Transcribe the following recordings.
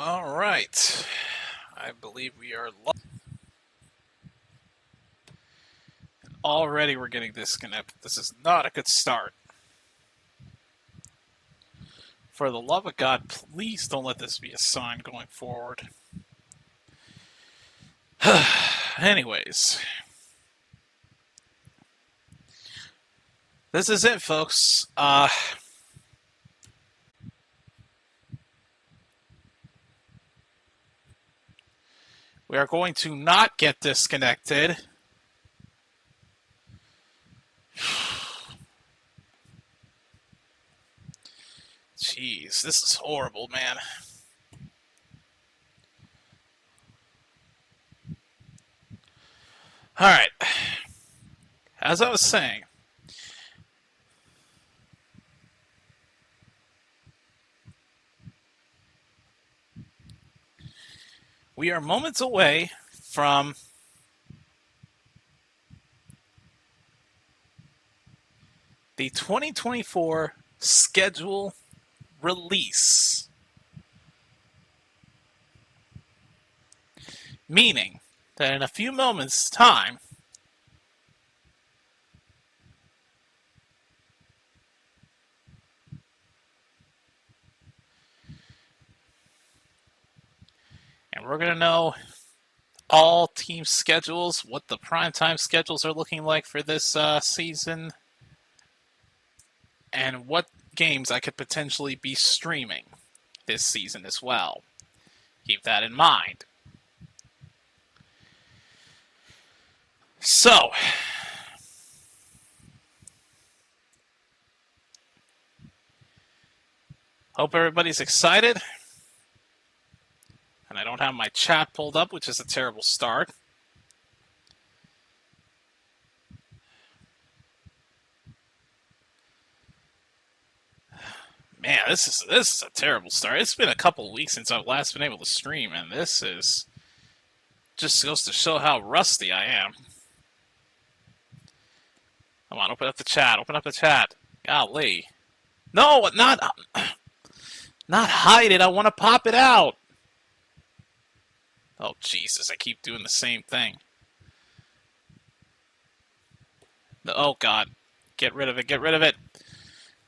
All right. I believe we are already we're getting disconnected. This is not a good start. For the love of God, please don't let this be a sign going forward. Anyways, this is it, folks. We are going to not get disconnected. Jeez, this is horrible, man. All right. As I was saying, we are moments away from the 2024 schedule release. Meaning that in a few moments' time, and we're going to know all team schedules, what the primetime schedules are looking like for this season, and what games I could potentially be streaming this season as well. Keep that in mind. So, hope everybody's excited. And I don't have my chat pulled up, which is a terrible start. Man, this is a terrible start. It's been a couple of weeks since I've last been able to stream, and this is just goes to show how rusty I am. Come on, open up the chat. Open up the chat. Golly. No, not hide it. I want to pop it out. Oh, Jesus, I keep doing the same thing. Oh, God. Get rid of it. Get rid of it.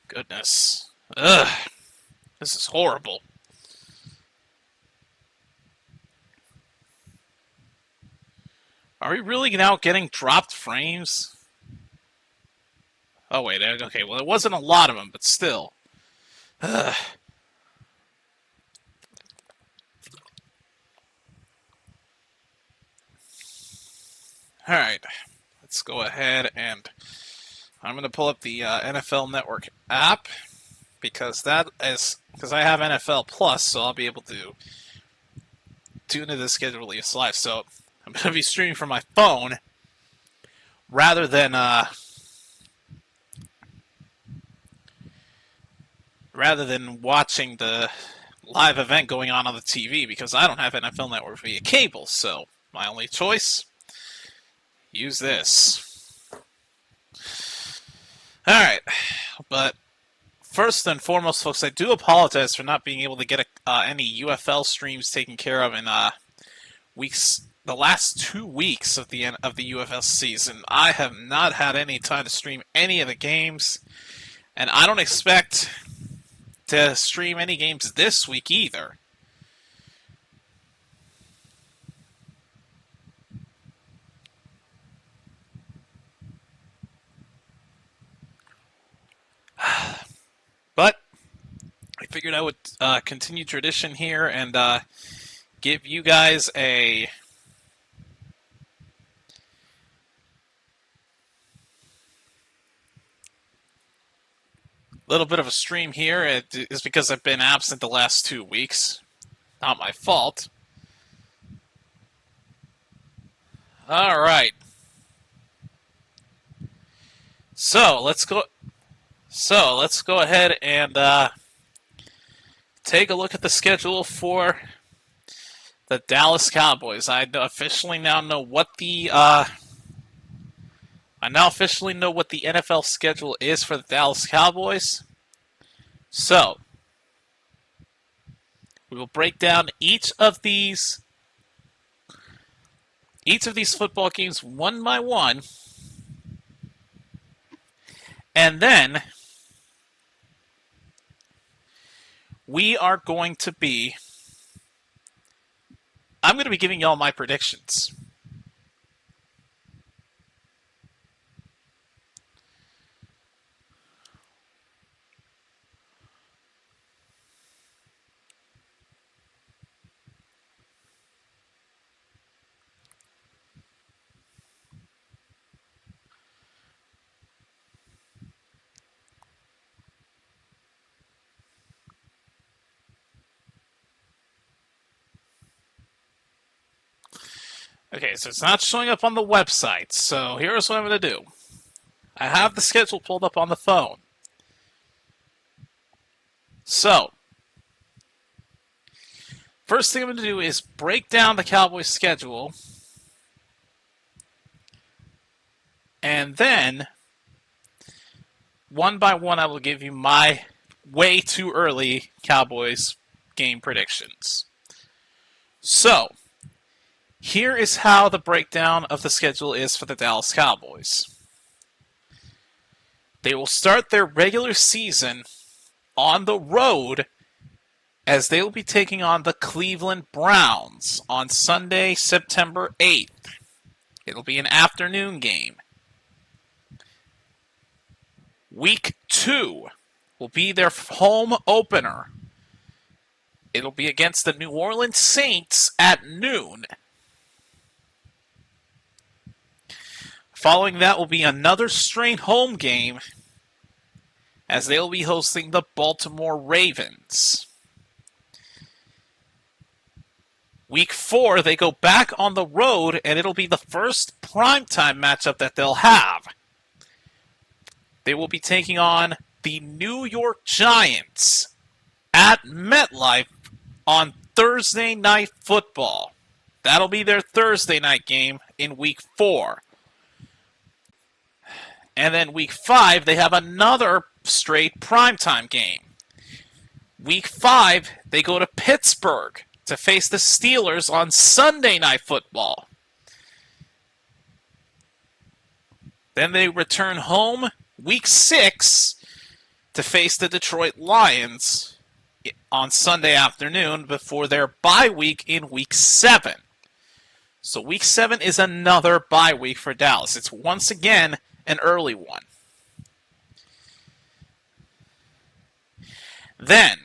Goodness. Ugh. This is horrible. Are we really now getting dropped frames? Oh, wait. Okay, well, it wasn't a lot of them, but still. Ugh. All right. Let's go ahead and I'm going to pull up the NFL Network app because I have NFL Plus, so I'll be able to tune into the schedule release live. So I'm going to be streaming from my phone rather than watching the live event going on the TV because I don't have NFL Network via cable. So my only choice, use this. All right, but first and foremost, folks, I do apologize for not being able to get any UFL streams taken care of in the last 2 weeks of the UFL season. I have not had any time to stream any of the games, and I don't expect to stream any games this week either. But I figured I would continue tradition here and give you guys a little bit of a stream here. It is because I've been absent the last 2 weeks. Not my fault. All right. So let's go ahead and take a look at the schedule for the Dallas Cowboys. I officially now know what the NFL schedule is for the Dallas Cowboys. So We will break down each of these football games one by one, and then we are going to be. I'm going to be giving y'all my predictions. Okay, so it's not showing up on the website, so here's what I'm going to do. I have the schedule pulled up on the phone. So, first thing I'm going to do is break down the Cowboys schedule, and then, one by one, I will give you my way too early Cowboys game predictions. So, here is how the breakdown of the schedule is for the Dallas Cowboys. They will start their regular season on the road as they will be taking on the Cleveland Browns on Sunday, September 8th. It'll be an afternoon game. Week 2 will be their home opener. It'll be against the New Orleans Saints at noon. Following that will be another straight home game as they will be hosting the Baltimore Ravens. Week 4, they go back on the road, and it'll be the first primetime matchup that they'll have. They will be taking on the New York Giants at MetLife on Thursday Night Football. That'll be their Thursday night game in Week 4. And then Week 5, they have another straight primetime game. Week 5, they go to Pittsburgh to face the Steelers on Sunday Night Football. Then they return home Week 6 to face the Detroit Lions on Sunday afternoon before their bye week in Week 7. So Week 7 is another bye week for Dallas. It's once again an early one. Then,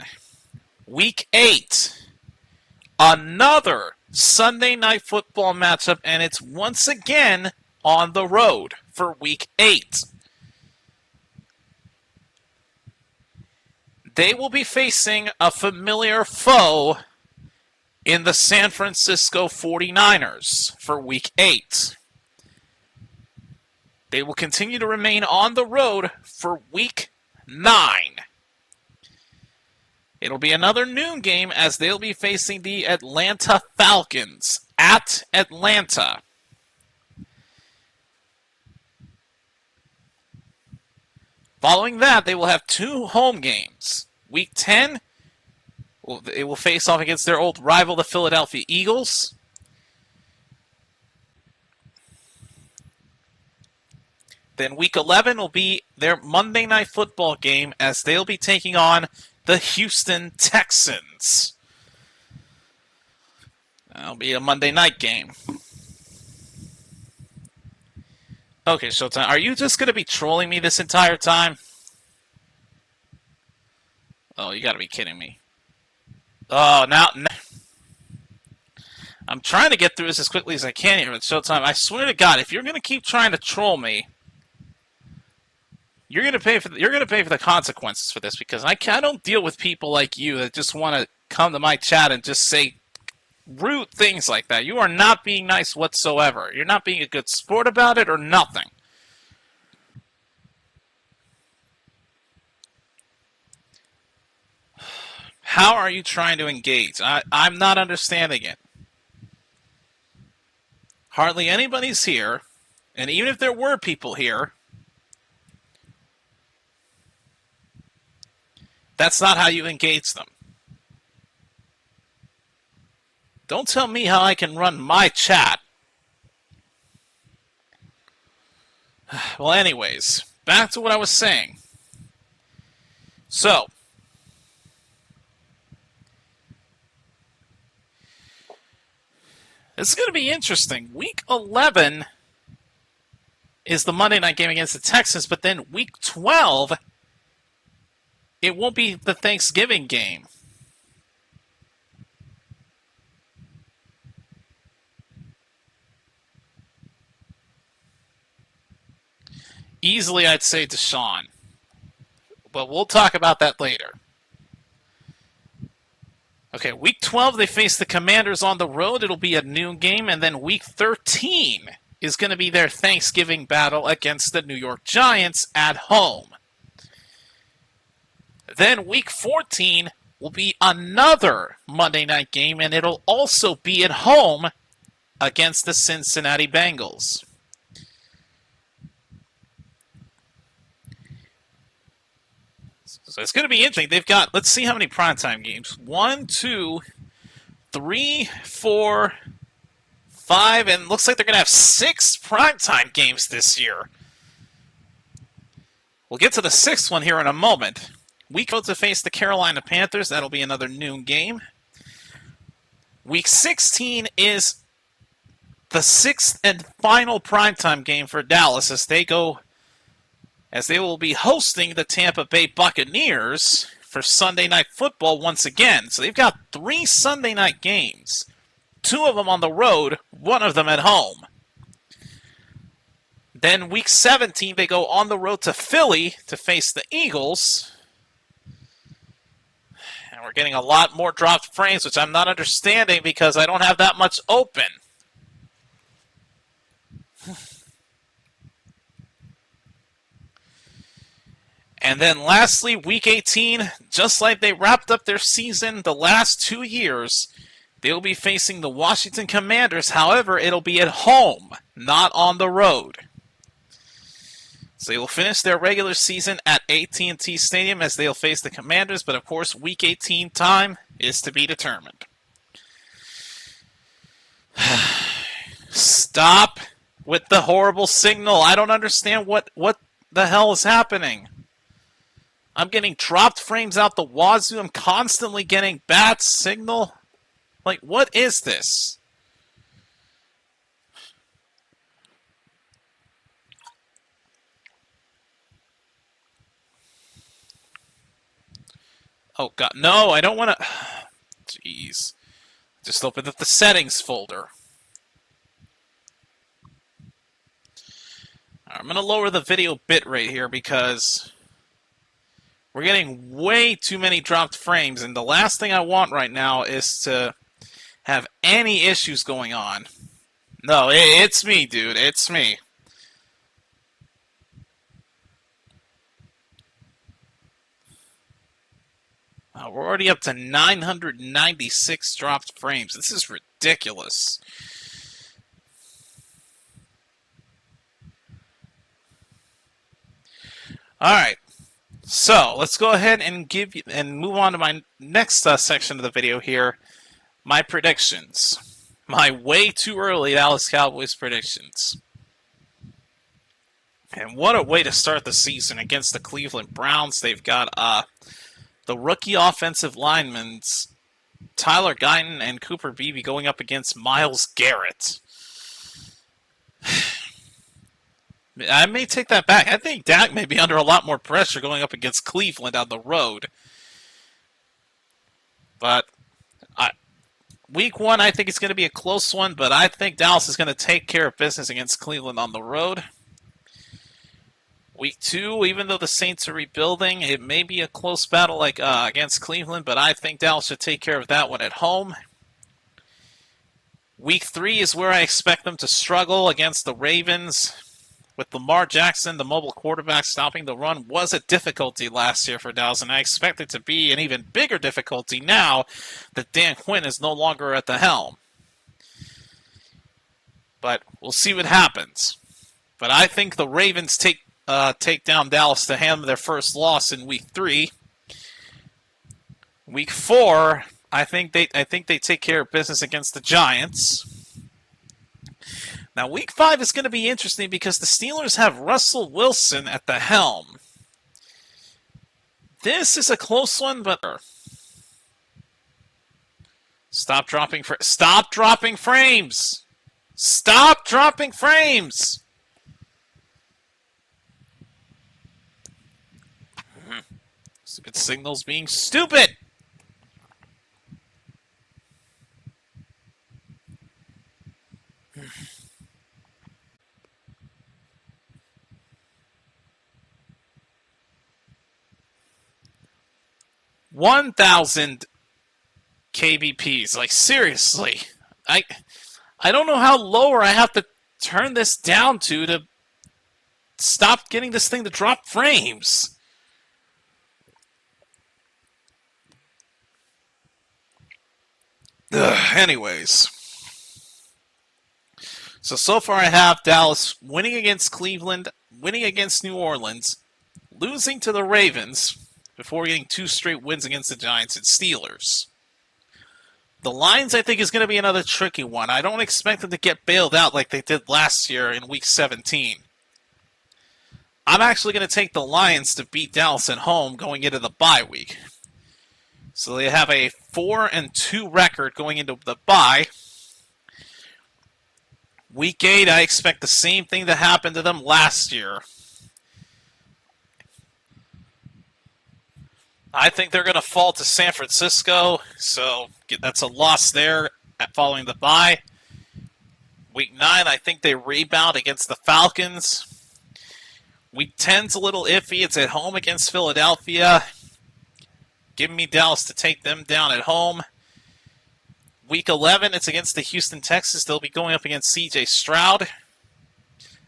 Week 8, another Sunday Night Football matchup, and it's once again on the road for Week 8. They will be facing a familiar foe in the San Francisco 49ers for Week 8. They will continue to remain on the road for Week 9. It'll be another noon game as they'll be facing the Atlanta Falcons at Atlanta. Following that, they will have 2 home games. Week 10, they will face off against their old rival, the Philadelphia Eagles. Then Week 11 will be their Monday Night Football game as they'll be taking on the Houston Texans. That'll be a Monday night game. Okay, Showtime, are you just going to be trolling me this entire time? Oh, you got to be kidding me. Oh, now... I'm trying to get through this as quickly as I can here with Showtime. I swear to God, if you're going to keep trying to troll me, you're going to pay for the consequences for this, because I don't deal with people like you that just want to come to my chat and just say rude things like that. You are not being nice whatsoever. You're not being a good sport about it or nothing. How are you trying to engage? I'm not understanding it. Hardly anybody's here, and even if there were people here, that's not how you engage them. Don't tell me how I can run my chat. Well, anyways, back to what I was saying. So, it's going to be interesting. Week 11 is the Monday night game against the Texans, but then Week 12, it won't be the Thanksgiving game. Easily, I'd say Deshaun. But we'll talk about that later. Okay, Week 12, they face the Commanders on the road. It'll be a noon game. And then Week 13 is going to be their Thanksgiving battle against the New York Giants at home. Then Week 14 will be another Monday night game, and it'll also be at home against the Cincinnati Bengals. So it's going to be interesting. They've got, let's see how many primetime games. 1, 2, 3, 4, 5, and looks like they're going to have 6 primetime games this year. We'll get to the 6th one here in a moment. Week 12 to face the Carolina Panthers. That'll be another noon game. Week 16 is the 6th and final primetime game for Dallas as they will be hosting the Tampa Bay Buccaneers for Sunday Night Football once again. So they've got 3 Sunday night games. 2 of them on the road, 1 of them at home. Then Week 17, they go on the road to Philly to face the Eagles. And we're getting a lot more dropped frames, which I'm not understanding because I don't have that much open. And then lastly, Week 18, just like they wrapped up their season the last 2 years, they'll be facing the Washington Commanders. However, it'll be at home, not on the road. So they will finish their regular season at AT&T Stadium as they'll face the Commanders, but of course, Week 18 time is to be determined. Stop with the horrible signal. I don't understand what the hell is happening. I'm getting dropped frames out the wazoo. I'm constantly getting bad signal. Like, what is this? Oh, God. No, I don't want to... Jeez. Just opened up the settings folder. I'm going to lower the video bitrate here because we're getting way too many dropped frames, and the last thing I want right now is to have any issues going on. No, it's me, dude. It's me. We're already up to 996 dropped frames. This is ridiculous. All right. So let's go ahead and move on to my next section of the video here. My predictions. My way too early Dallas Cowboys predictions. And what a way to start the season against the Cleveland Browns. They've got the rookie offensive linemen, Tyler Guyton and Cooper Beebe, going up against Myles Garrett. I may take that back. I think Dak may be under a lot more pressure going up against Cleveland on the road. But Week 1, I think it's going to be a close one, but I think Dallas is going to take care of business against Cleveland on the road. Week 2, even though the Saints are rebuilding, it may be a close battle like against Cleveland, but I think Dallas should take care of that one at home. Week 3 is where I expect them to struggle against the Ravens. With Lamar Jackson, the mobile quarterback, stopping the run was a difficulty last year for Dallas, and I expect it to be an even bigger difficulty now that Dan Quinn is no longer at the helm. But we'll see what happens. But I think the Ravens take down Dallas to hand their first loss in Week 3. Week 4, I think they take care of business against the Giants. Now, Week 5 is going to be interesting because the Steelers have Russell Wilson at the helm. This is a close one, but stop dropping frames! Stop dropping frames! Stupid signals being stupid. $1,000 kbps. Like, seriously. I don't know how lower I have to turn this down to stop getting this thing to drop frames. Anyways. So far I have Dallas winning against Cleveland, winning against New Orleans, losing to the Ravens, before getting 2 straight wins against the Giants and Steelers. The Lions, I think, is going to be another tricky one. I don't expect them to get bailed out like they did last year in Week 17. I'm actually going to take the Lions to beat Dallas at home going into the bye week. So they have a 4-2 record going into the bye. Week 8, I expect the same thing to happen to them last year. I think they're going to fall to San Francisco, so that's a loss there following the bye. Week 9, I think they rebound against the Falcons. Week 10's a little iffy. It's at home against Philadelphia. Give me Dallas to take them down at home. Week 11, it's against the Houston Texans. They'll be going up against C.J. Stroud.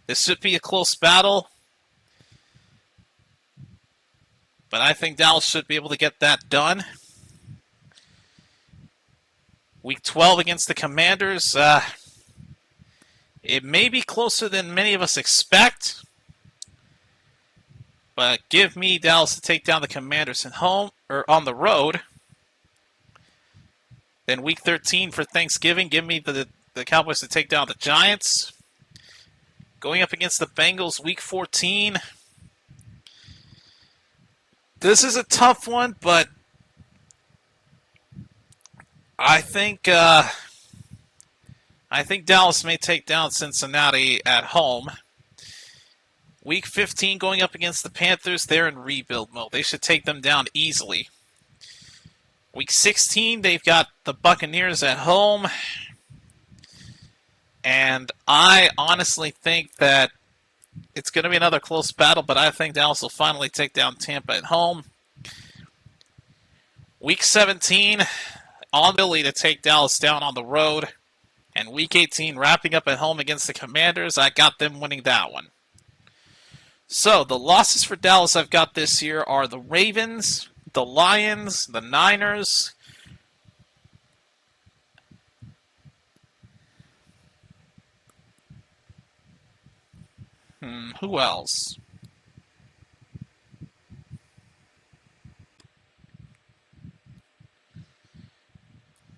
This should be a close battle. But I think Dallas should be able to get that done. Week 12 against the Commanders. It may be closer than many of us expect. But give me Dallas to take down the Commanders at home or on the road. Then Week 13 for Thanksgiving, give me the Cowboys to take down the Giants. Going up against the Bengals, Week 14. This is a tough one, but I think Dallas may take down Cincinnati at home. Week 15 going up against the Panthers, they're in rebuild mode. They should take them down easily. Week 16, they've got the Buccaneers at home. And I honestly think that it's going to be another close battle, but I think Dallas will finally take down Tampa at home. Week 17, on Billy to take Dallas down on the road. And Week 18, wrapping up at home against the Commanders, I got them winning that one. So, the losses for Dallas I've got this year are the Ravens, the Lions, the Niners. Who else?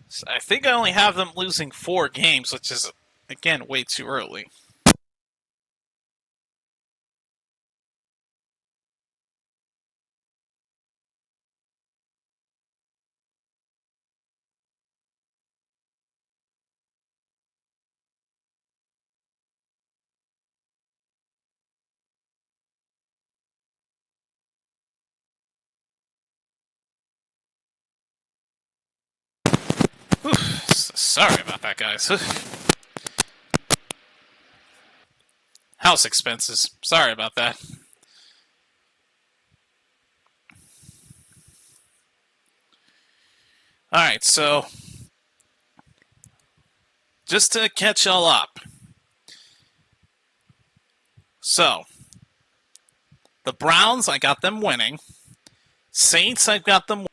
So I think I only have them losing 4 games, which is, again, way too early. Whew, sorry about that, guys. House expenses. Sorry about that. Alright, so just to catch y'all up. So, the Browns, I got them winning. Saints, I've got them winning.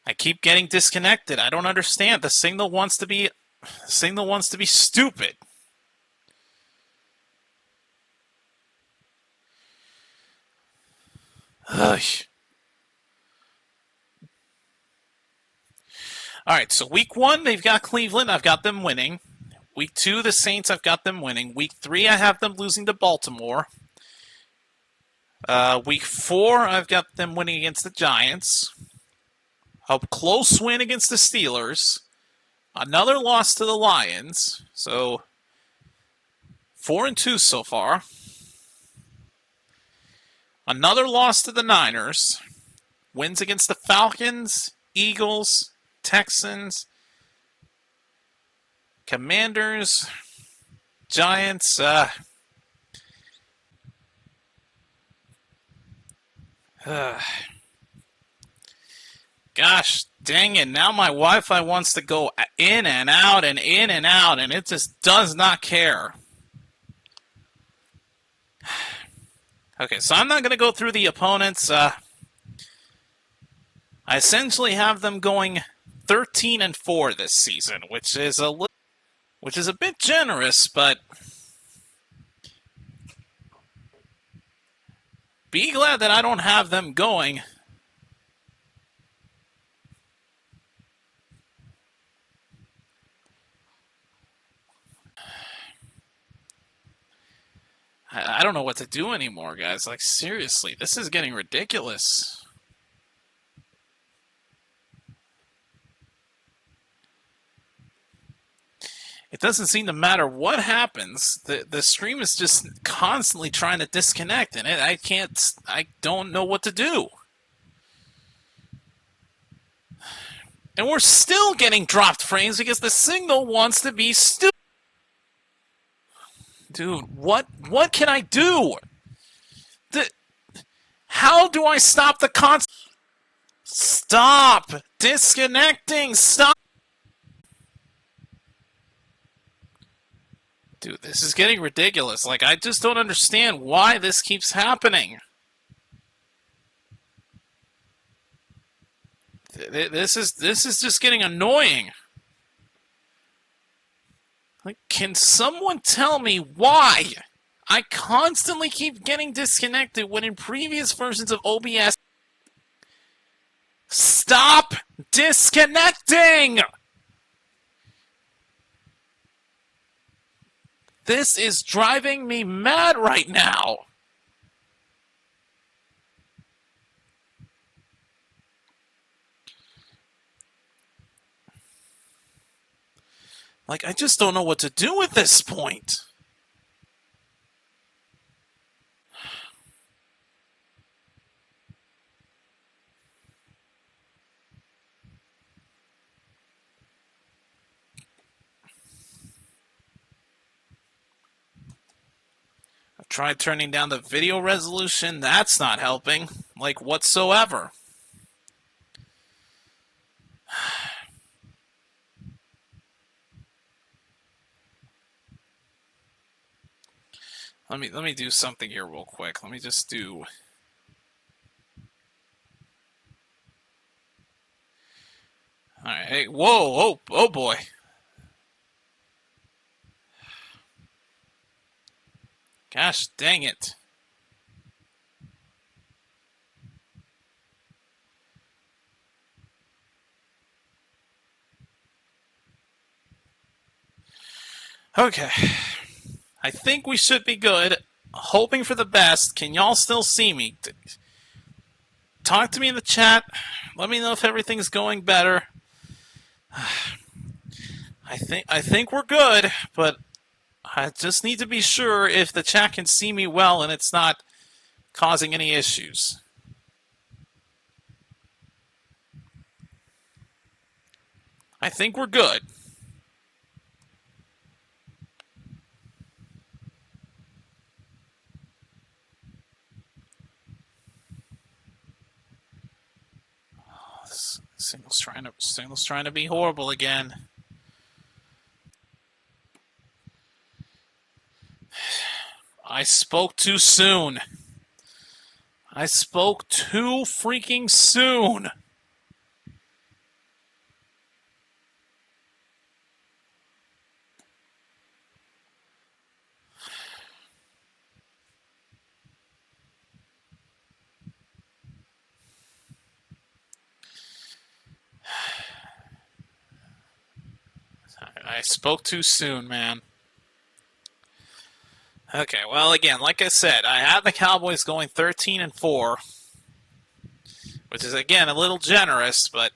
I keep getting disconnected. I don't understand. The signal wants to be stupid. Ugh. All right, so week 1, they've got Cleveland. I've got them winning. Week 2, the Saints, I've got them winning. Week 3, I have them losing to Baltimore. Week 4, I've got them winning against the Giants. A close win against the Steelers. Another loss to the Lions. So 4-2 so far. Another loss to the Niners. Wins against the Falcons, Eagles, Texans, Commanders, Giants. Gosh dang it. Now my Wi-Fi wants to go in and out and in and out, and it just does not care. Okay, so I'm not going to go through the opponents. I essentially have them going 13-4 this season, which is a bit generous, but be glad that I don't have them going. I don't know what to do anymore, guys. Like, seriously, this is getting ridiculous. It doesn't seem to matter what happens. The stream is just constantly trying to disconnect, and I don't know what to do. And we're still getting dropped frames because the signal wants to be stupid. Dude, what can I do? How do I stop the Stop disconnecting. Stop. Dude, this is getting ridiculous. Like, I just don't understand why this keeps happening. This is just getting annoying. Like, can someone tell me why I constantly keep getting disconnected when in previous versions of OBS? Stop disconnecting! This is driving me mad right now. Like, I just don't know what to do at this point. I've tried turning down the video resolution. That's not helping, like, whatsoever. Let me do something here real quick. Let me just do. All right. Hey, whoa! Oh boy. Gosh dang it. Okay. I think we should be good. Hoping for the best. Can y'all still see me? Talk to me in the chat. Let me know if everything's going better. I think we're good, but I just need to be sure if the chat can see me well and it's not causing any issues. I think we're good. Signal's trying to be horrible again. I spoke too soon. I spoke too freaking soon. I spoke too soon, man. Okay, well, again, like I said, I have the Cowboys going 13-4, which is, again, a little generous, but,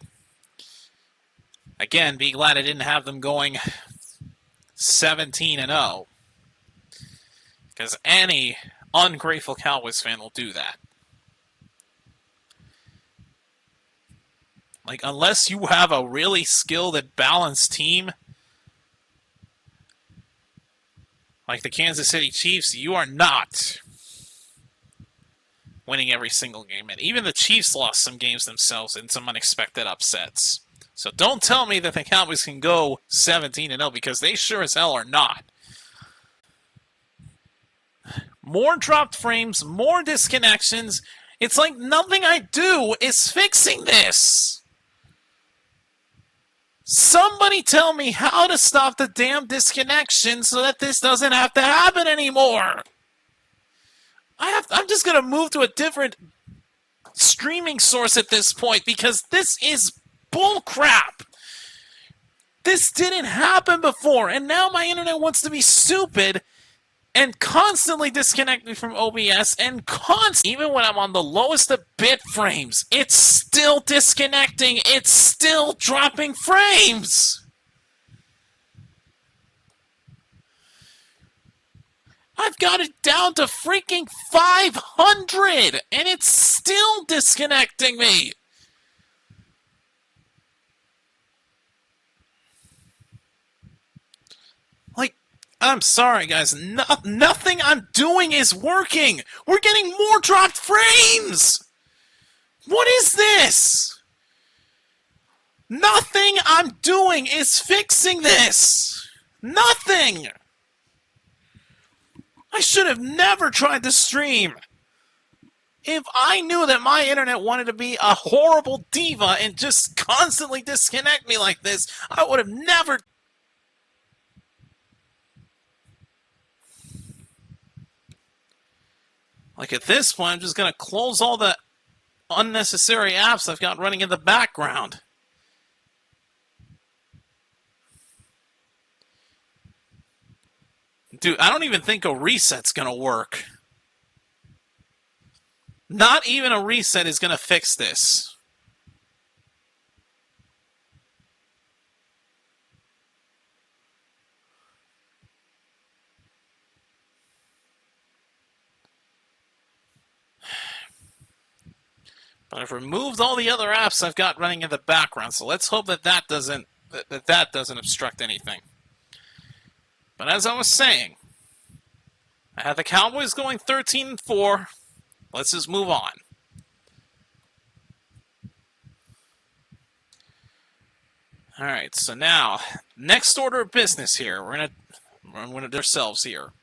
again, be glad I didn't have them going 17-0, because any ungrateful Cowboys fan will do that. Like, unless you have a really skilled and balanced team, like the Kansas City Chiefs, you are not winning every single game. And even the Chiefs lost some games themselves in some unexpected upsets. So don't tell me that the Cowboys can go 17-0, because they sure as hell are not. More dropped frames, more disconnections. It's like nothing I do is fixing this. Somebody tell me how to stop the damn disconnection so that this doesn't have to happen anymore. I'm just going to move to a different streaming source at this point, because this is bullcrap. This didn't happen before, and now my internet wants to be stupid and constantly disconnect me from OBS, and even when I'm on the lowest of bit frames, it's still disconnecting. It's still dropping frames. I've got it down to freaking 500, and it's still disconnecting me. Like, I'm sorry, guys. Nothing I'm doing is working. We're getting more dropped frames. What is this? Nothing I'm doing is fixing this. Nothing. I should have never tried to stream. If I knew that my internet wanted to be a horrible diva and just constantly disconnect me like this, I would have never. Like, at this point, I'm just going to close all the unnecessary apps I've got running in the background. Dude, I don't even think a reset's going to work. Not even a reset is going to fix this. But I've removed all the other apps I've got running in the background, so let's hope that that doesn't obstruct anything. But as I was saying, I have the Cowboys going 13-4. Let's just move on. All right, so now, next order of business here. We're going to ourselves here.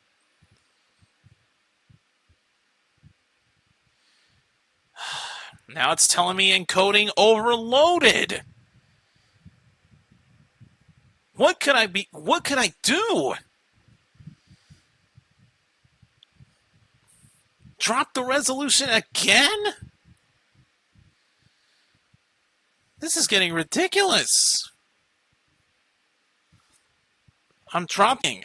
Now it's telling me encoding overloaded. What could I do? Drop the resolution again? This is getting ridiculous. I'm dropping.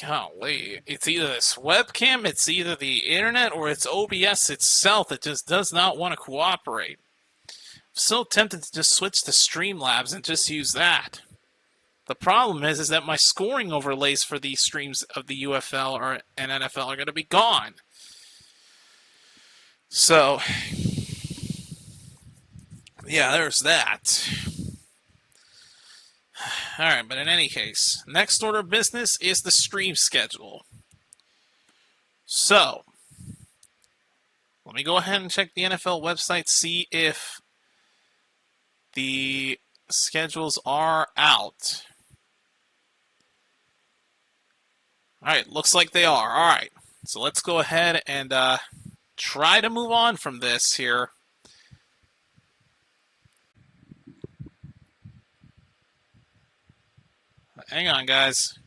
Golly, it's either this webcam, it's either the internet, or it's OBS itself that just does not want to cooperate. I'm so tempted to just switch to Streamlabs and just use that. The problem is that my scoring overlays for these streams of the UFL and NFL are going to be gone. So, yeah, there's that. Alright, but in any case, next order of business is the stream schedule. So, let me go ahead and check the NFL website, see if the schedules are out. All right, looks like they are. All right, so let's go ahead and try to move on from this here. Hang on, guys.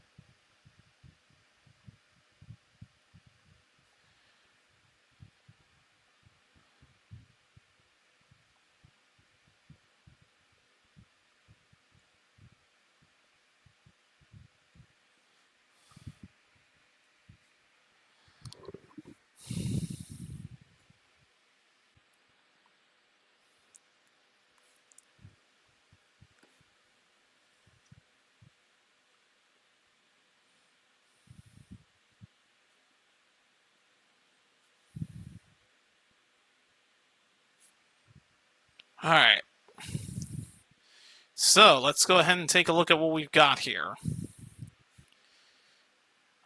All right. So let's go ahead and take a look at what we've got here.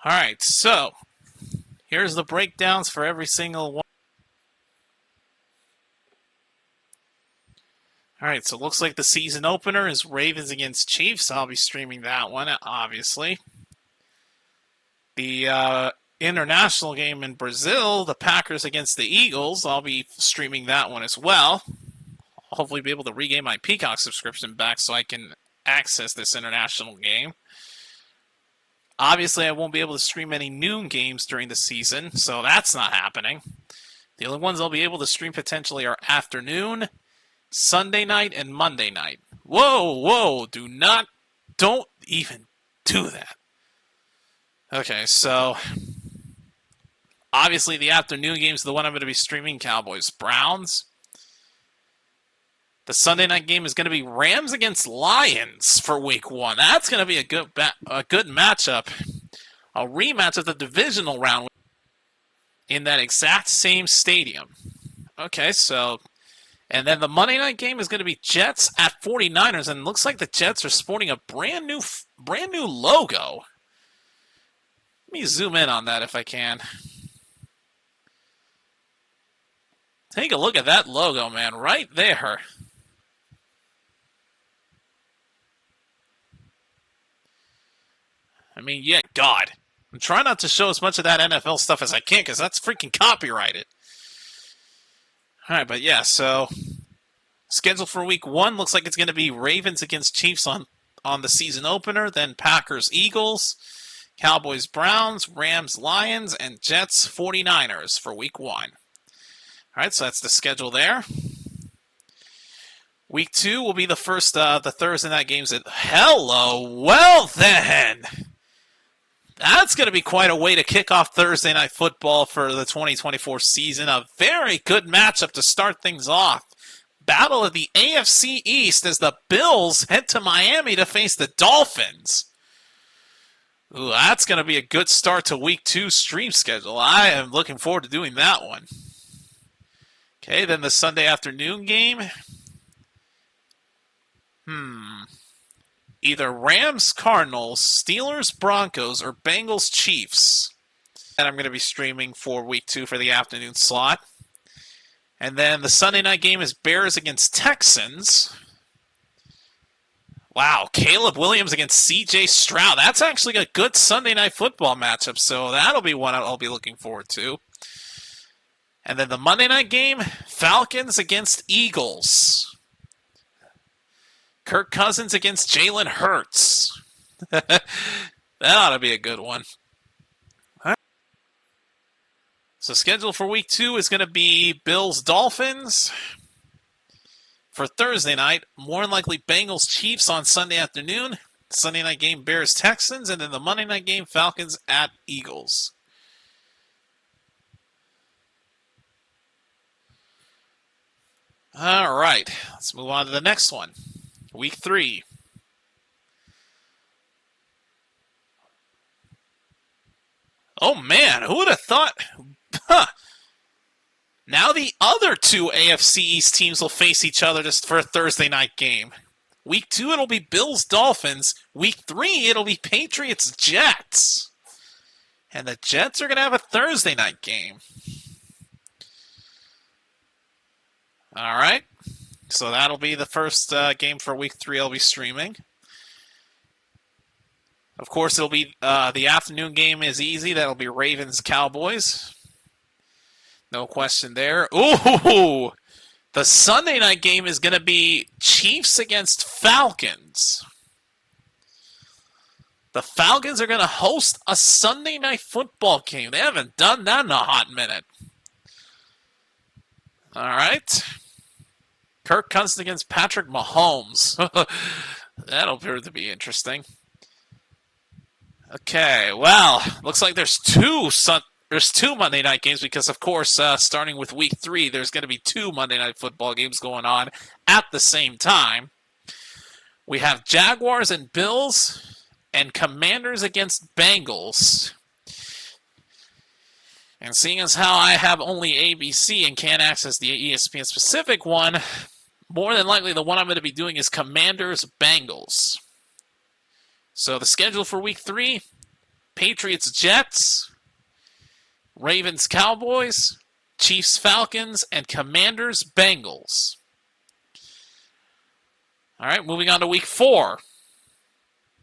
All right, so here's the breakdowns for every single one. All right, so it looks like the season opener is Ravens against Chiefs. I'll be streaming that one, obviously. The international game in Brazil, the Packers against the Eagles, I'll be streaming that one as well. I'll hopefully be able to regain my Peacock subscription back so I can access this international game. Obviously, I won't be able to stream any noon games during the season, so that's not happening. The only ones I'll be able to stream potentially are afternoon, Sunday night, and Monday night. Whoa, don't even do that. Okay, so obviously the afternoon game is the one I'm going to be streaming, Cowboys Browns. The Sunday night game is going to be Rams against Lions for week 1. That's going to be a good matchup. A rematch of the divisional round in that exact same stadium. Okay, so, and then the Monday night game is going to be Jets at 49ers, and it looks like the Jets are sporting a brand new logo. Let me zoom in on that if I can. Take a look at that logo, man, right there. I mean, yeah, God. I'm trying not to show as much of that NFL stuff as I can because that's freaking copyrighted. All right, but yeah, so schedule for week 1 looks like it's going to be Ravens against Chiefs on the season opener, then Packers Eagles, Cowboys Browns, Rams Lions, and Jets 49ers for week 1. All right, so that's the schedule there. Week 2 will be the first, the Thursday night games. Hello, well then. That's going to be quite a way to kick off Thursday Night Football for the 2024 season. A very good matchup to start things off. Battle of the AFC East as the Bills head to Miami to face the Dolphins. Ooh, that's going to be a good start to Week 2 stream schedule. I am looking forward to doing that one. Okay, then the Sunday afternoon game. Either Rams, Cardinals, Steelers, Broncos, or Bengals, Chiefs. And I'm going to be streaming for week 2 for the afternoon slot. And then the Sunday night game is Bears against Texans. Wow, Caleb Williams against C.J. Stroud. That's actually a good Sunday night football matchup, so that'll be one I'll be looking forward to. And then the Monday night game, Falcons against Eagles. Kirk Cousins against Jalen Hurts. That ought to be a good one. All right. So schedule for week 2 is going to be Bills-Dolphins for Thursday night. More than likely Bengals-Chiefs on Sunday afternoon. Sunday night game Bears-Texans. And then the Monday night game Falcons at Eagles. All right. Let's move on to the next one. Week 3. Oh man, who would have thought? Huh. Now the other 2 AFC East teams will face each other just for a Thursday night game. Week 2 it'll be Bills-Dolphins. Week 3 it'll be Patriots-Jets. And the Jets are going to have a Thursday night game. All right. So that'll be the first game for week 3 I'll be streaming. Of course, it'll be the afternoon game is easy. That'll be Ravens Cowboys. No question there. Ooh! The Sunday night game is going to be Chiefs against Falcons. The Falcons are going to host a Sunday night football game. They haven't done that in a hot minute. All right. Kirk Cousins against Patrick Mahomes. That'll appear to be interesting. Okay, well, looks like there's two Monday night games because, of course, starting with week 3, there's going to be 2 Monday night football games going on at the same time. We have Jaguars and Bills and Commanders against Bengals. And seeing as how I have only ABC and can't access the ESPN specific one, more than likely the one I'm going to be doing is Commanders Bengals. So the schedule for week 3, Patriots Jets, Ravens Cowboys, Chiefs Falcons, and Commanders Bengals. All right, moving on to week 4.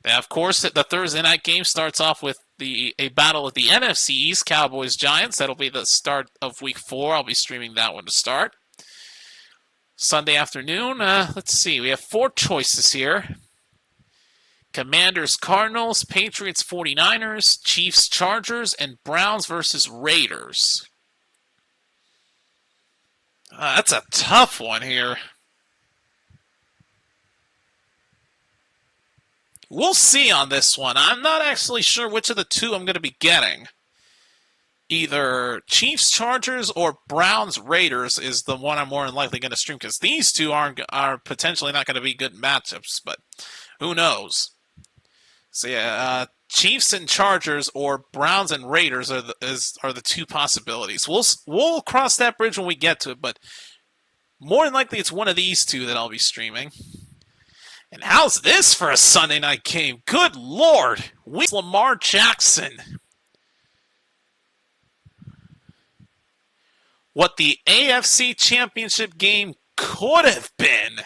Of course, the Thursday night game starts off with a battle of the NFC East, Cowboys Giants. That'll be the start of week 4. I'll be streaming that one to start. Sunday afternoon, let's see. We have 4 choices here. Commanders Cardinals, Patriots 49ers, Chiefs Chargers, and Browns versus Raiders. That's a tough one here. We'll see on this one. I'm not actually sure which of the 2 I'm going to be getting. Either Chiefs Chargers or Browns Raiders is the one I'm more than likely going to stream because these 2 are potentially not going to be good matchups, but who knows? So yeah, Chiefs and Chargers or Browns and Raiders are the 2 possibilities. We'll cross that bridge when we get to it, but more than likely it's one of these 2 that I'll be streaming. And how's this for a Sunday night game? Good Lord! Lamar Jackson. What the AFC Championship game could have been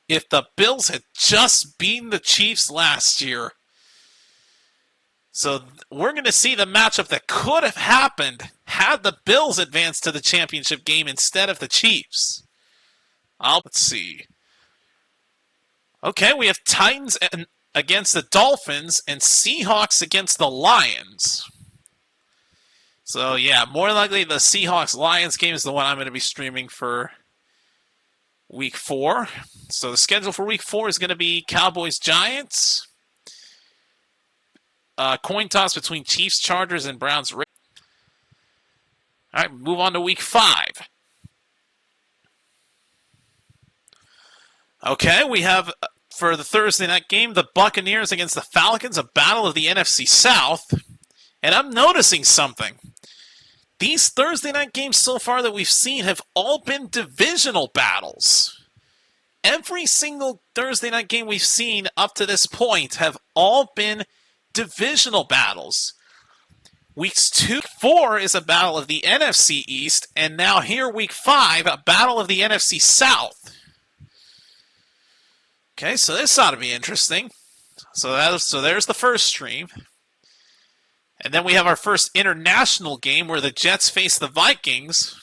if the Bills had just beaten the Chiefs last year. So we're going to see the matchup that could have happened had the Bills advanced to the championship game instead of the Chiefs. Let's see. Okay, we have Titans against the Dolphins and Seahawks against the Lions. So yeah, more likely the Seahawks-Lions game is the one I'm going to be streaming for week 4. So the schedule for week 4 is going to be Cowboys-Giants. Coin toss between Chiefs, Chargers, and Browns. All right, move on to week 5. Okay, we have, for the Thursday night game, the Buccaneers against the Falcons, a battle of the NFC South. And I'm noticing something. These Thursday night games so far that we've seen have all been divisional battles. Every single Thursday night game we've seen up to this point have all been divisional battles. Weeks 2, 4 is a battle of the NFC East, and now here, week 5, a battle of the NFC South. Okay, so this ought to be interesting. So there's the first stream. And then we have our first international game where the Jets face the Vikings.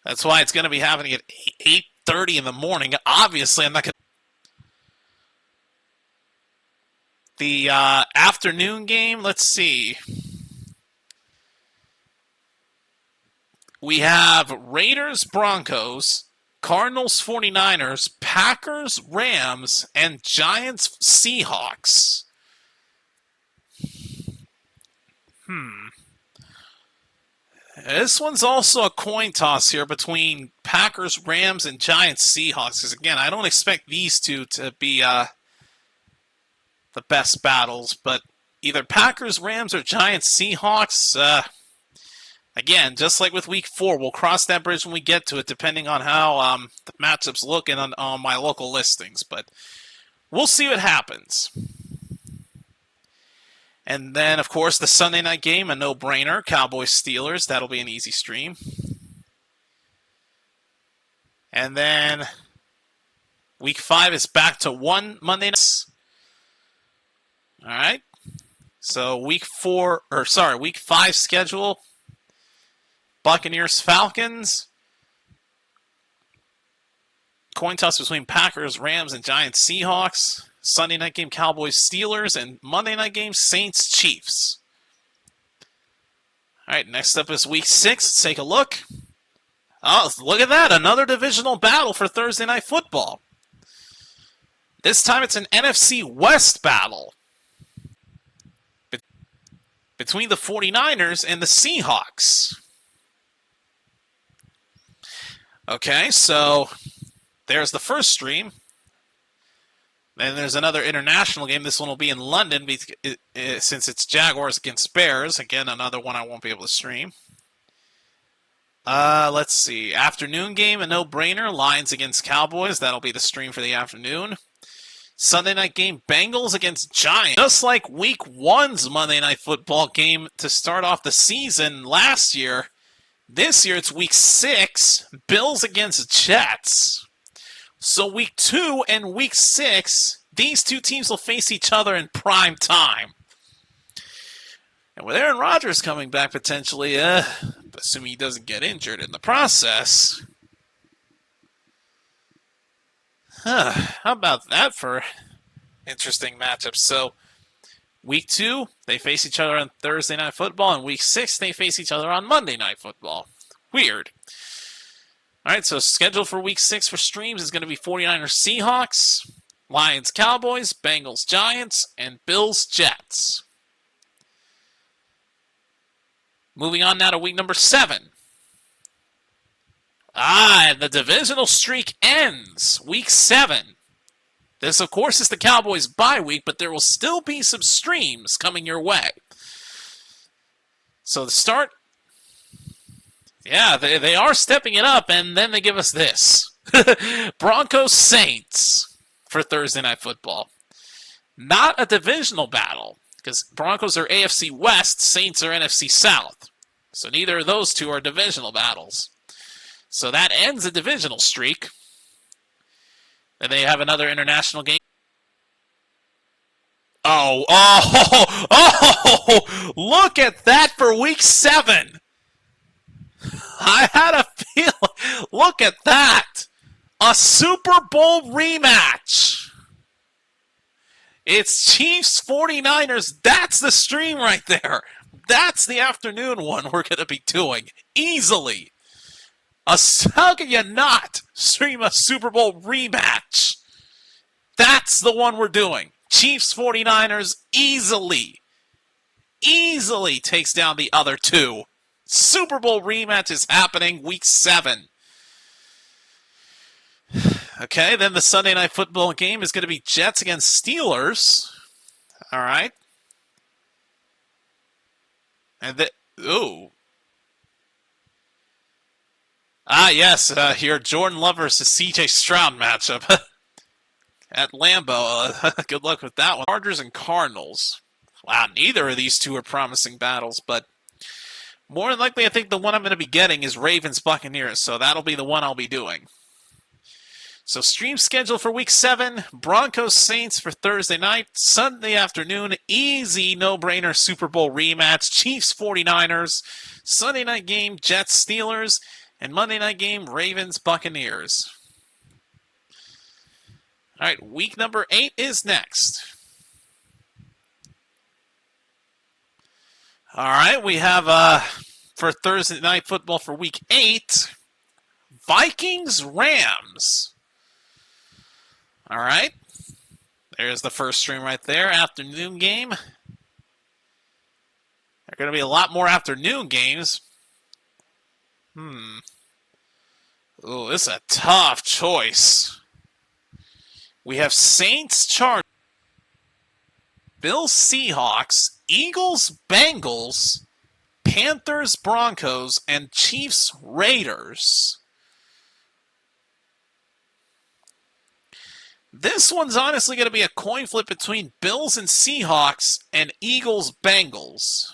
That's why it's going to be happening at 8:30 in the morning. Obviously, I'm not going to... The afternoon game, let's see. We have Raiders, Broncos, Cardinals, 49ers, Packers, Rams, and Giants, Seahawks. This one's also a coin toss here between Packers, Rams, and Giants, Seahawks. Because again, I don't expect these 2 to be the best battles, but either Packers, Rams, or Giants, Seahawks, again, just like with week 4, we'll cross that bridge when we get to it, depending on how the matchups look on my local listings. But we'll see what happens. And then, of course, the Sunday night game, a no-brainer, Cowboys-Steelers. That'll be an easy stream. And then week 5 is back to one Monday night. All right. So week 5 schedule. Buccaneers, Falcons. Coin toss between Packers, Rams, and Giants, Seahawks. Sunday night game, Cowboys, Steelers. And Monday night game, Saints, Chiefs. All right, next up is week 6. Let's take a look. Oh, look at that. Another divisional battle for Thursday Night Football. This time it's an NFC West battle between the 49ers and the Seahawks. Okay, so there's the first stream. Then there's another international game. This one will be in London since it's Jaguars against Bears. Again, another one I won't be able to stream. Let's see. Afternoon game, a no-brainer. Lions against Cowboys. That'll be the stream for the afternoon. Sunday night game, Bengals against Giants. Just like week 1's Monday Night Football game to start off the season last year, this year it's week 6, Bills against Jets. So week 2 and week 6, these two teams will face each other in prime time. And with Aaron Rodgers coming back potentially, assuming he doesn't get injured in the process, how about that for interesting matchups? So, week 2, they face each other on Thursday Night Football, and week 6, they face each other on Monday Night Football. Weird. All right, so scheduled for week 6 for streams is going to be 49ers Seahawks, Lions Cowboys, Bengals Giants, and Bills Jets. Moving on now to week number 7. The divisional streak ends. Week 7. This, of course, is the Cowboys' bye week, but there will still be some streams coming your way. So the start, yeah, they are stepping it up, and then they give us this. Broncos Saints for Thursday Night Football. Not a divisional battle, because Broncos are AFC West, Saints are NFC South. So neither of those two are divisional battles. So that ends a divisional streak. And they have another international game. Oh, look at that for week 7. I had a feeling. Look at that. A Super Bowl rematch. It's Chiefs 49ers. That's the stream right there. That's the afternoon one we're going to be doing. Easily. How can you not stream a Super Bowl rematch? That's the one we're doing. Chiefs 49ers easily takes down the other two. Super Bowl rematch is happening week 7. Okay, then the Sunday Night Football game is going to be Jets against Steelers. All right. And yes, your Jordan Love versus C.J. Stroud matchup at Lambeau. Good luck with that one. Chargers and Cardinals. Wow, neither of these two are promising battles, but more than likely I think the one I'm going to be getting is Ravens Buccaneers, so that'll be the one I'll be doing. So stream schedule for week 7, Broncos Saints for Thursday night, Sunday afternoon, easy no-brainer Super Bowl rematch, Chiefs 49ers, Sunday night game, Jets Steelers, and Monday night game, Ravens Buccaneers. All right, week number 8 is next. All right, we have for Thursday night football for week 8, Vikings Rams. All right, there's the first stream right there, afternoon game. There are going to be a lot more afternoon games. Oh, this is a tough choice. We have Saints Chargers, Bills Seahawks, Eagles Bengals, Panthers Broncos, and Chiefs Raiders. This one's honestly going to be a coin flip between Bills and Seahawks and Eagles Bengals.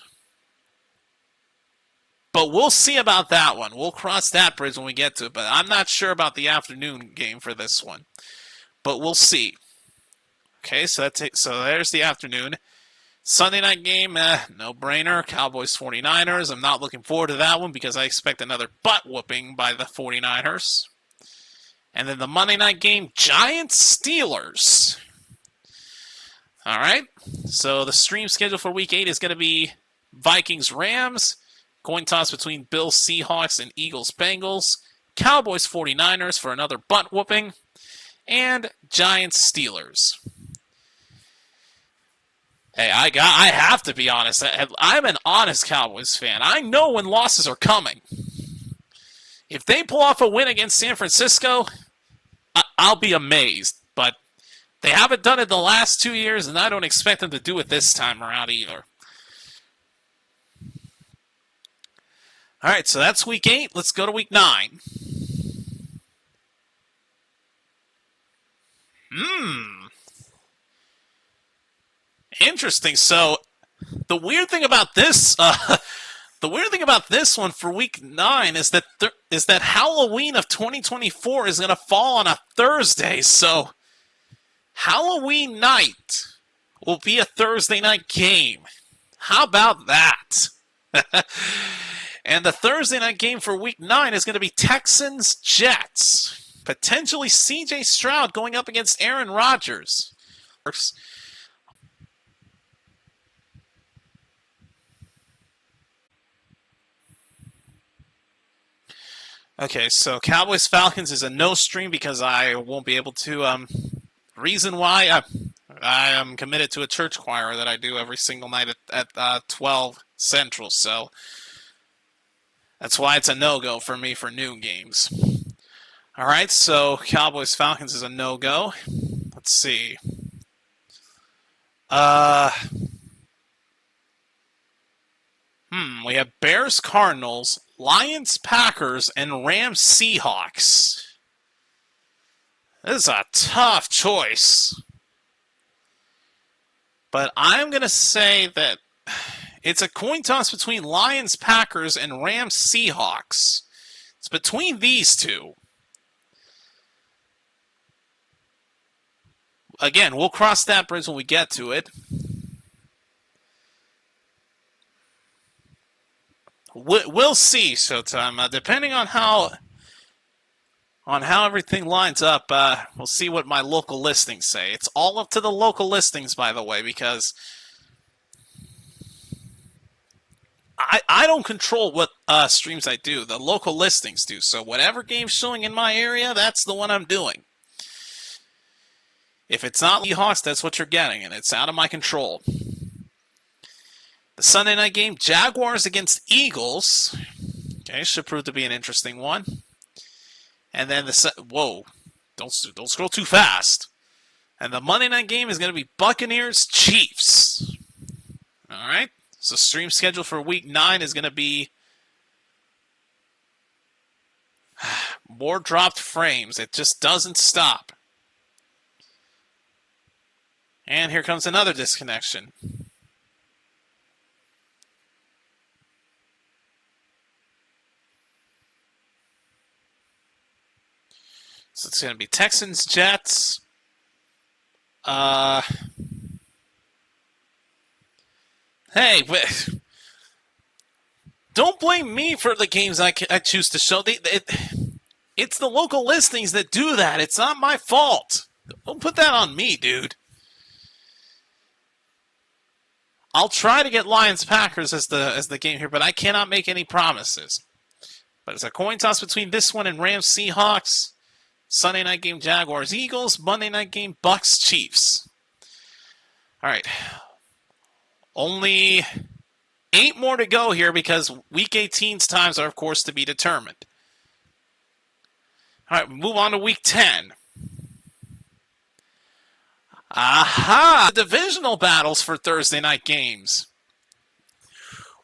But we'll see about that one. We'll cross that bridge when we get to it. But I'm not sure about the afternoon game for this one. But we'll see. Okay, so there's the afternoon. Sunday night game, no-brainer. Cowboys 49ers. I'm not looking forward to that one because I expect another butt whooping by the 49ers. And then the Monday night game, Giants Steelers. All right, so the stream schedule for Week 8 is going to be Vikings Rams, coin toss between Bills Seahawks and Eagles Bengals, Cowboys 49ers for another butt whooping, and Giants Steelers. Hey, I have to be honest. I'm an honest Cowboys fan. I know when losses are coming. If they pull off a win against San Francisco, I'll be amazed. But they haven't done it the last 2 years, and I don't expect them to do it this time around either. All right, so that's Week 8. Let's go to Week 9. Interesting. So the weird thing about this, one for Week 9 is that Halloween of 2024 is going to fall on a Thursday. So Halloween night will be a Thursday night game. How about that? And the Thursday night game for Week 9 is going to be Texans-Jets. Potentially C.J. Stroud going up against Aaron Rodgers. Okay, so Cowboys-Falcons is a no stream because I won't be able to. Reason why, I am committed to a church choir that I do every single night at 12 Central, so that's why it's a no-go for me for noon games. All right, so Cowboys-Falcons is a no-go. Let's see. We have Bears-Cardinals, Lions-Packers, and Rams-Seahawks. This is a tough choice. But I'm going to say that it's a coin toss between Lions-Packers and Rams-Seahawks. It's between these two. Again, we'll cross that bridge when we get to it. We'll see, Showtime. Depending on how everything lines up, we'll see what my local listings say. It's all up to the local listings, by the way, because I don't control what streams I do. The local listings do. So whatever game's showing in my area, that's the one I'm doing. If it's not Seahawks, that's what you're getting, and it's out of my control. The Sunday night game, Jaguars against Eagles. Okay, should prove to be an interesting one. And then don't scroll too fast. And the Monday night game is going to be Buccaneers Chiefs. All right. So stream schedule for Week 9 is going to be more dropped frames. It just doesn't stop. And here comes another disconnection. So it's going to be Texans, Jets. Hey, don't blame me for the games I choose to show. It's the local listings that do that. It's not my fault. Don't put that on me, dude. I'll try to get Lions-Packers as the game here, but I cannot make any promises. But it's a coin toss between this one and Rams-Seahawks. Sunday night game, Jaguars-Eagles. Monday night game, Bucks-Chiefs. All right. Only 8 more to go here because Week 18's times are, of course, to be determined. All right, we move on to Week 10. Aha! The divisional battles for Thursday night games.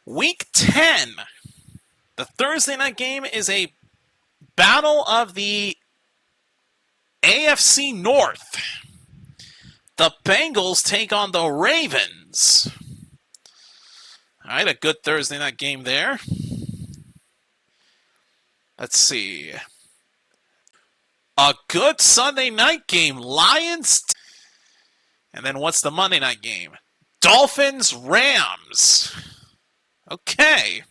Week 10. The Thursday night game is a battle of the AFC North. The Bengals take on the Ravens. All right, a good Thursday night game there. Let's see. A good Sunday night game, Lions. And then what's the Monday night game? Dolphins, Rams. Okay.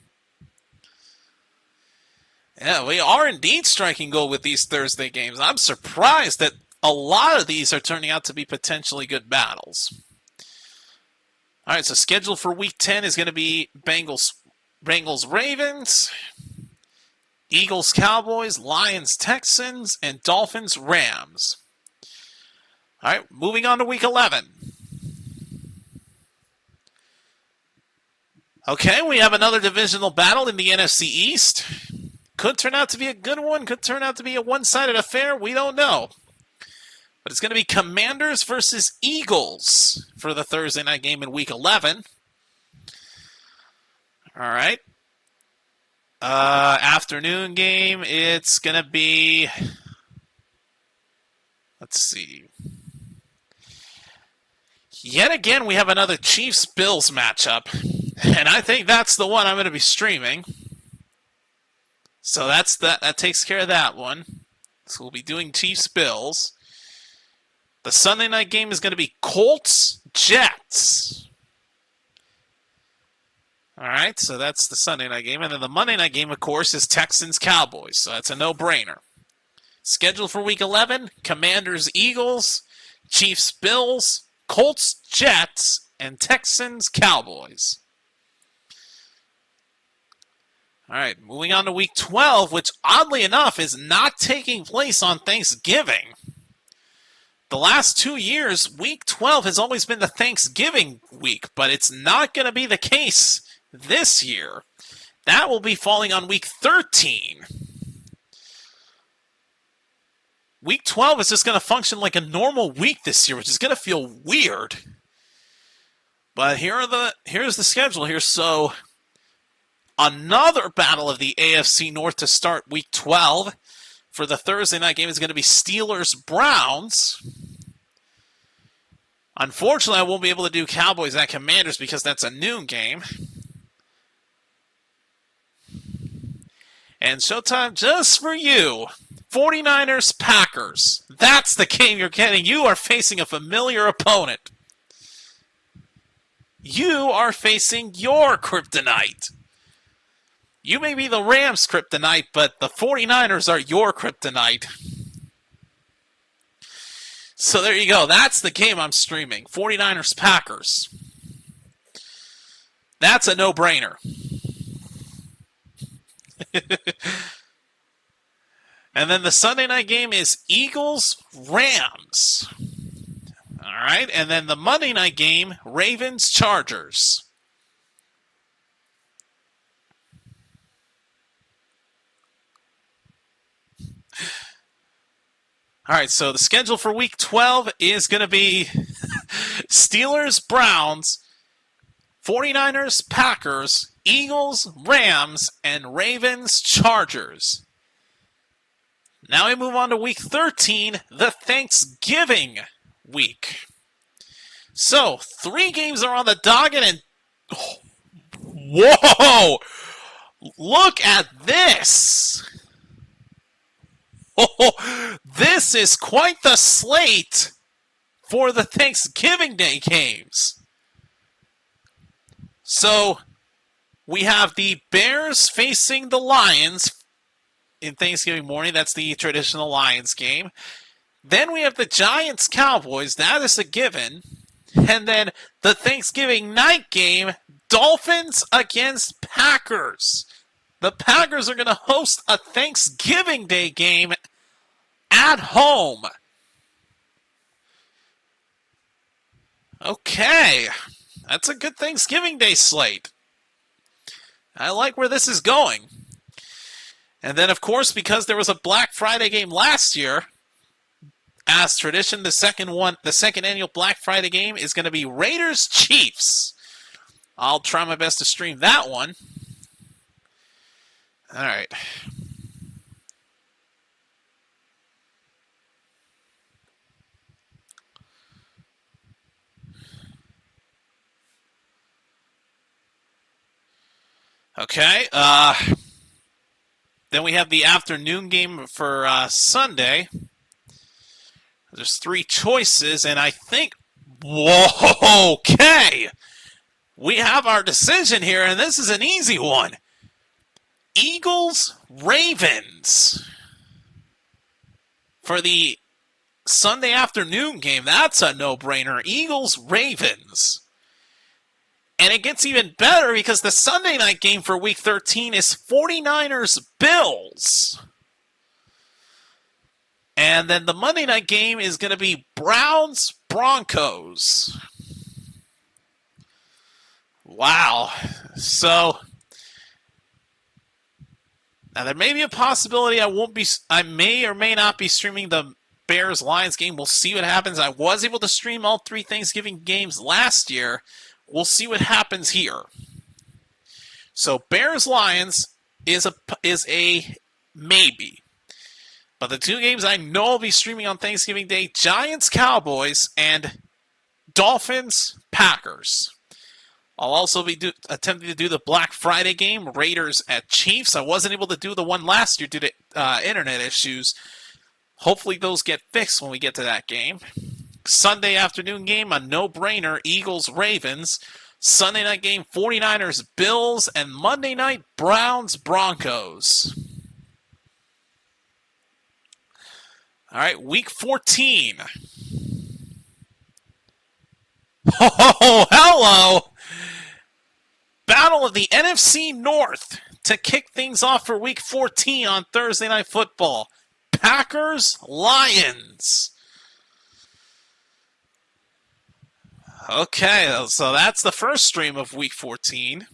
Yeah, we are indeed striking gold with these Thursday games. I'm surprised that a lot of these are turning out to be potentially good battles. All right, so scheduled for Week 10 is going to be Bengals, Ravens, Eagles, Cowboys, Lions, Texans, and Dolphins, Rams. All right, moving on to Week 11. Okay, we have another divisional battle in the NFC East. Could turn out to be a good one, could turn out to be a one-sided affair, we don't know. But it's going to be Commanders versus Eagles for the Thursday night game in Week 11. All right. Afternoon game, it's going to be... Let's see. Yet again, we have another Chiefs-Bills matchup. And I think that's the one I'm going to be streaming. So that takes care of that one. So we'll be doing Chiefs-Bills. The Sunday night game is going to be Colts-Jets. All right, so that's the Sunday night game. And then the Monday night game, of course, is Texans-Cowboys. So that's a no-brainer. Scheduled for Week 11, Commanders-Eagles, Chiefs-Bills, Colts-Jets, and Texans-Cowboys. All right, moving on to Week 12, which oddly enough is not taking place on Thanksgiving. The last 2 years, Week 12 has always been the Thanksgiving week, but it's not going to be the case this year. That will be falling on Week 13. Week 12 is just going to function like a normal week this year, which is going to feel weird. But here's the schedule here. So another battle of the AFC North to start Week 12. For the Thursday night game is going to be Steelers-Browns. Unfortunately, I won't be able to do Cowboys at Commanders because that's a noon game. And showtime just for you. 49ers-Packers. That's the game you're getting. You are facing a familiar opponent. You are facing your kryptonite. You may be the Rams' kryptonite, but the 49ers are your kryptonite. So there you go. That's the game I'm streaming. 49ers-Packers. That's a no-brainer. And then the Sunday night game is Eagles-Rams. All right. And then the Monday night game, Ravens-Chargers. All right, so the schedule for Week 12 is going to be Steelers, Browns, 49ers, Packers, Eagles, Rams, and Ravens, Chargers. Now we move on to Week 13, the Thanksgiving week. So, 3 games are on the docket, and whoa! Look at this! Oh, this is quite the slate for the Thanksgiving Day games. So, we have the Bears facing the Lions in Thanksgiving morning. That's the traditional Lions game. Then we have the Giants-Cowboys. That is a given. And then the Thanksgiving night game, Dolphins against Packers. The Packers are going to host a Thanksgiving Day game at home. Okay. That's a good Thanksgiving Day slate. I like where this is going. And then, of course, because there was a Black Friday game last year, as tradition, the second annual Black Friday game is going to be Raiders-Chiefs. I'll try my best to stream that one. All right. Okay. Then we have the afternoon game for Sunday. There's 3 choices, and I think, whoa, okay. We have our decision here, and this is an easy one. Eagles, Ravens. For the Sunday afternoon game, that's a no-brainer. Eagles, Ravens. And it gets even better because the Sunday night game for Week 13 is 49ers, Bills. And then the Monday night game is going to be Browns, Broncos. Wow. So now there may be a possibility I may or may not be streaming the Bears-Lions game. We'll see what happens. I was able to stream all 3 Thanksgiving games last year. We'll see what happens here. So Bears-Lions is a maybe. But the 2 games I know I'll be streaming on Thanksgiving Day, Giants-Cowboys and Dolphins-Packers. I'll also be attempting to do the Black Friday game, Raiders at Chiefs. I wasn't able to do the one last year due to internet issues. Hopefully those get fixed when we get to that game. Sunday afternoon game, a no-brainer, Eagles-Ravens. Sunday night game, 49ers, Bills. And Monday night, Browns, Broncos. All right, Week 14. Oh, hello! Battle of the NFC North to kick things off for Week 14 on Thursday Night Football. Packers, Lions. Okay, so that's the first stream of Week 14.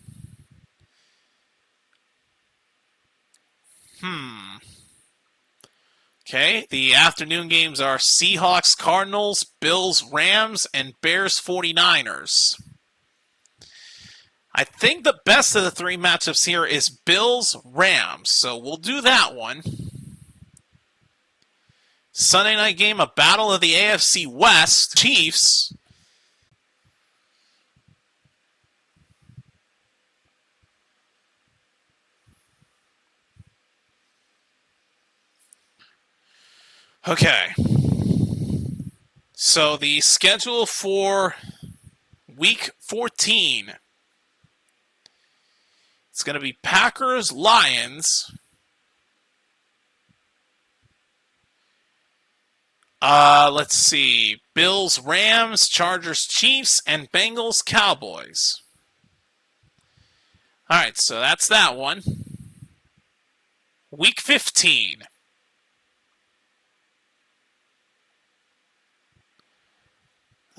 Okay, the afternoon games are Seahawks, Cardinals, Bills, Rams, and Bears, 49ers. I think the best of the 3 matchups here is Bills, Rams, so we'll do that one. Sunday night game, a battle of the AFC West, Chiefs. Okay. So the schedule for Week 14. It's going to be Packers, Lions. Let's see. Bills, Rams, Chargers, Chiefs, and Bengals, Cowboys. All right, so that's that one. Week 15.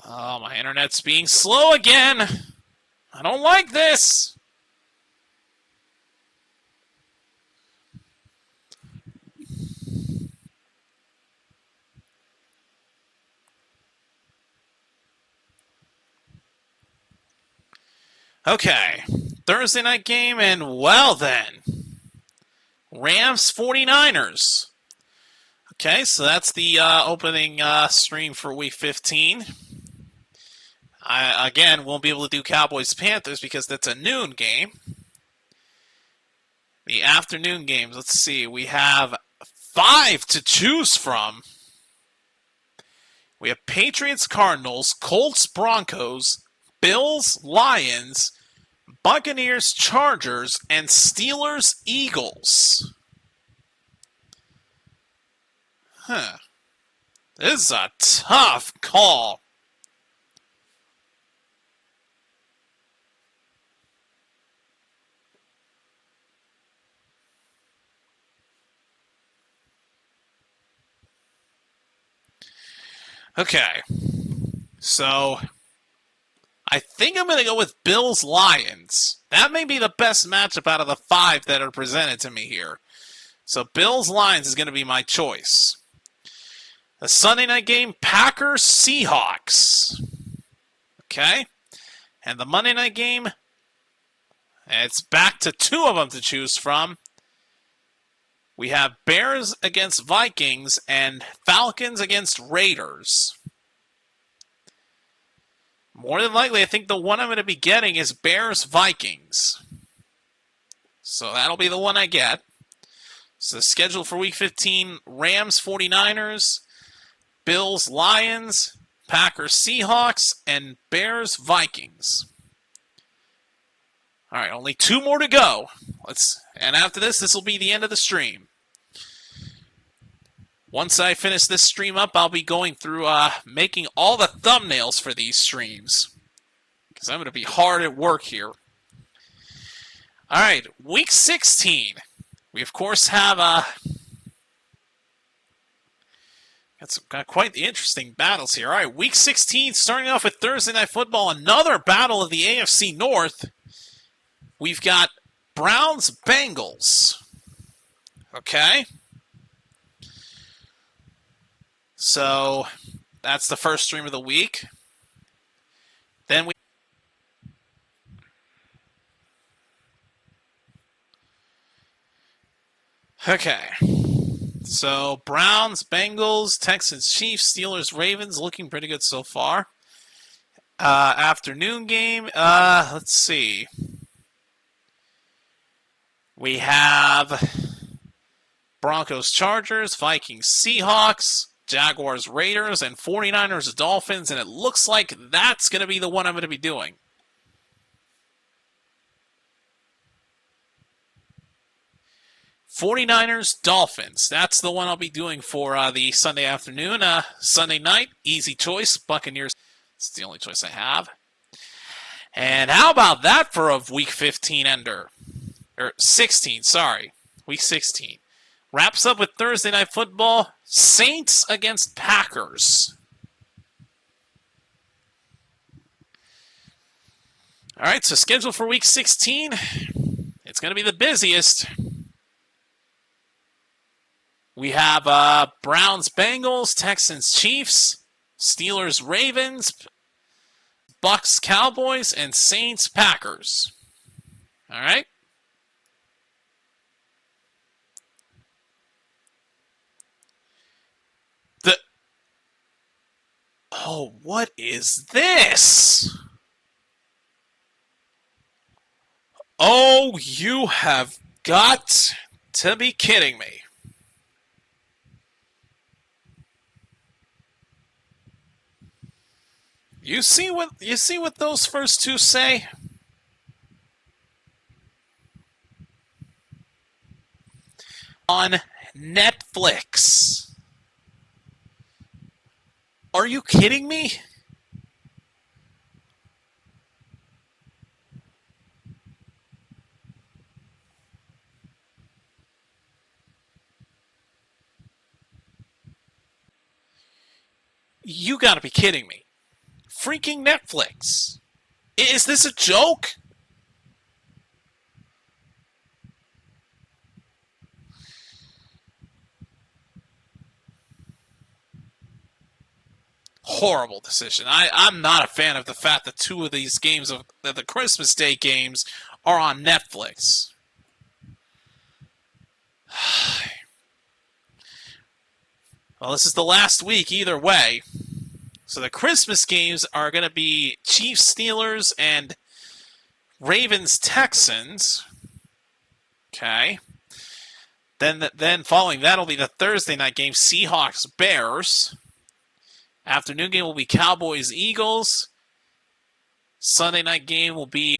Oh, my internet's being slow again. I don't like this. Okay, Thursday night game, and well then, Rams 49ers. Okay, so that's the opening stream for Week 15. I, again, won't be able to do Cowboys-Panthers because that's a noon game. The afternoon games, let's see, we have 5 to choose from. We have Patriots-Cardinals, Colts-Broncos, Bills-Lions, Buccaneers-Chargers, and Steelers-Eagles. This is a tough call. Okay, so I think I'm going to go with Bills-Lions. That may be the best matchup out of the 5 that are presented to me here. So Bills-Lions is going to be my choice. The Sunday night game, Packers-Seahawks. Okay, and the Monday night game, it's back to 2 of them to choose from. We have Bears against Vikings and Falcons against Raiders. More than likely, I think the one I'm going to be getting is Bears-Vikings. So that'll be the one I get. So the schedule for Week 15, Rams 49ers, Bills Lions, Packers Seahawks, and Bears Vikings. All right, only 2 more to go. And after this will be the end of the stream. Once I finish this stream up, I'll be going through making all the thumbnails for these streams, because I'm going to be hard at work here. All right, Week 16. We, of course, have got quite the interesting battles here. All right, Week 16, starting off with Thursday Night Football, another battle of the AFC North. We've got Browns-Bengals. Okay. So that's the first stream of the week. Then we... Okay. So Browns, Bengals, Texans, Chiefs, Steelers, Ravens, looking pretty good so far. Afternoon game, let's see. We have Broncos, Chargers, Vikings, Seahawks, Jaguars, Raiders, and 49ers, Dolphins, and it looks like that's going to be the one I'm going to be doing. '49ers, Dolphins. That's the one I'll be doing for the Sunday afternoon. Sunday night, easy choice. Buccaneers. It's the only choice I have. And how about that for a Week 15 ender? Or 16, sorry. Week 16. Wraps up with Thursday Night Football. Saints against Packers. All right, so schedule for Week 16. It's going to be the busiest. We have Browns, Bengals, Texans, Chiefs, Steelers, Ravens, Bucks, Cowboys, and Saints, Packers. All right. Oh, what is this? Oh, you have got to be kidding me. You see what those first two say? On Netflix. Are you kidding me? You gotta be kidding me. Freaking Netflix. Is this a joke? Horrible decision. I'm not a fan of the fact that 2 of these games, of the Christmas Day games, are on Netflix. Well, this is the last week either way. So the Christmas games are going to be Chiefs, Steelers, and Ravens, Texans. Okay. Then following that will be the Thursday night game, Seahawks, Bears. Afternoon game will be Cowboys, Eagles. Sunday night game will be...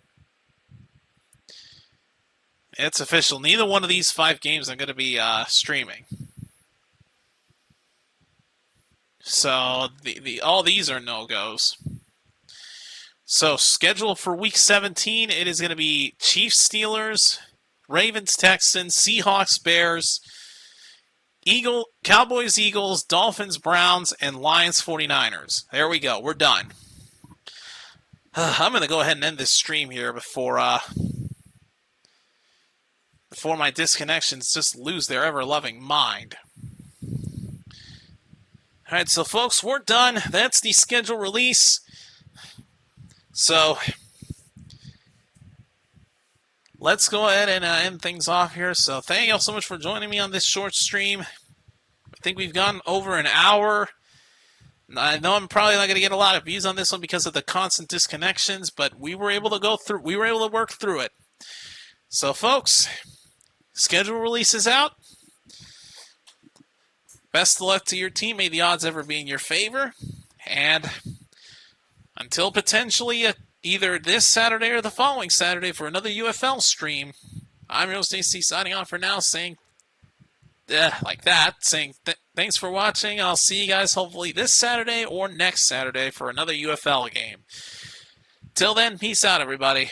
It's official. Neither one of these 5 games I'm going to be streaming. So all these are no-goes. So schedule for Week 17, it is going to be Chiefs, Steelers, Ravens, Texans, Seahawks, Bears, Cowboys, Eagles, Dolphins, Browns, and Lions, 49ers. There we go. We're done. I'm going to go ahead and end this stream here before my disconnections just lose their ever-loving mind. All right, so folks, we're done. That's the schedule release. So let's go ahead and end things off here. So thank you all so much for joining me on this short stream. I think we've gone over an hour. I know I'm probably not going to get a lot of views on this one because of the constant disconnections, but we were able to work through it. So folks, schedule release is out. best of luck to your team. May the odds ever be in your favor. And until potentially either this Saturday or the following Saturday for another UFL stream, I'm Real Stacy signing off for now, saying thanks for watching. I'll see you guys hopefully this Saturday or next Saturday for another UFL game. Till then, peace out, everybody.